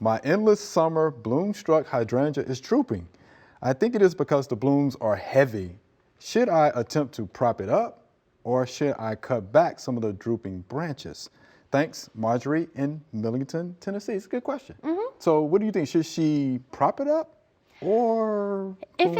My endless summer BloomStruck hydrangea is drooping. I think it is because the blooms are heavy. Should I attempt to prop it up, or should I cut back some of the drooping branches? Thanks, Marjorie in Millington, Tennessee. It's a good question. So what do you think? Should she prop it up? Or if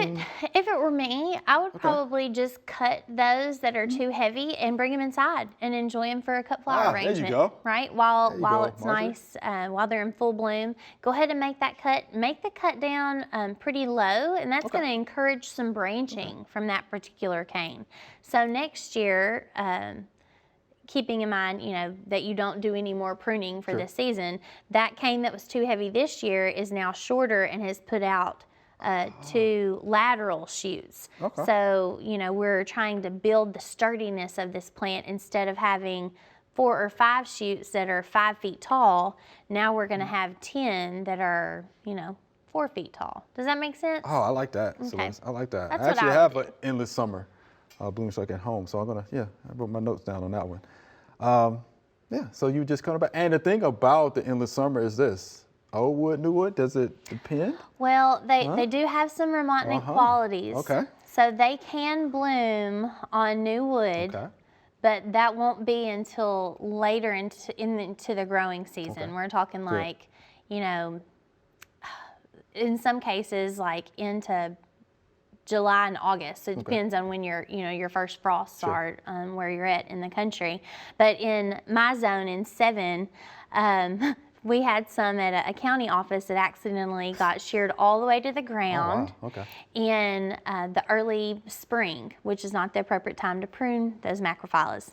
it were me, I would probably just cut those that are too heavy and bring them inside and enjoy them for a cut flower arrangement. There you go. Right? While it's Marjorie. nice, while they're in full bloom, go ahead and make that cut. Make the cut down pretty low, and that's going to encourage some branching from that particular cane. So next year, keeping in mind, that you don't do any more pruning for this season, that cane that was too heavy this year is now shorter and has put out 2 lateral shoots. So, we're trying to build the sturdiness of this plant. Instead of having 4 or 5 shoots that are 5 feet tall, now we're going to have 10 that are, 4 feet tall. Does that make sense? Oh, I like that, Celeste. I like that. That's I actually what I have would an endless summer BloomStruck at home, so I'm gonna, I wrote my notes down on that one. So you just come back. And the thing about the endless summer is this: old wood, new wood. Does it depend? Well, they do have some remontanic qualities. So they can bloom on new wood. But that won't be until later into the growing season. We're talking like, in some cases, like into July and August. So it depends on when your first frosts are where you're at in the country. But in my zone in 7, we had some at a county office that accidentally got sheared all the way to the ground in the early spring, which is not the appropriate time to prune those macrophyllus.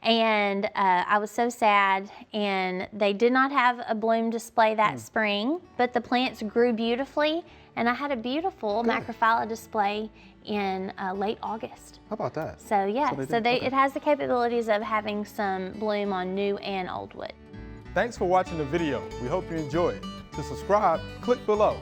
And I was so sad, and they did not have a bloom display that spring, but the plants grew beautifully, and I had a beautiful macrophylla display in late August. How about that? So it has the capabilities of having some bloom on new and old wood. Thanks for watching the video. We hope you enjoyed. To subscribe, click below.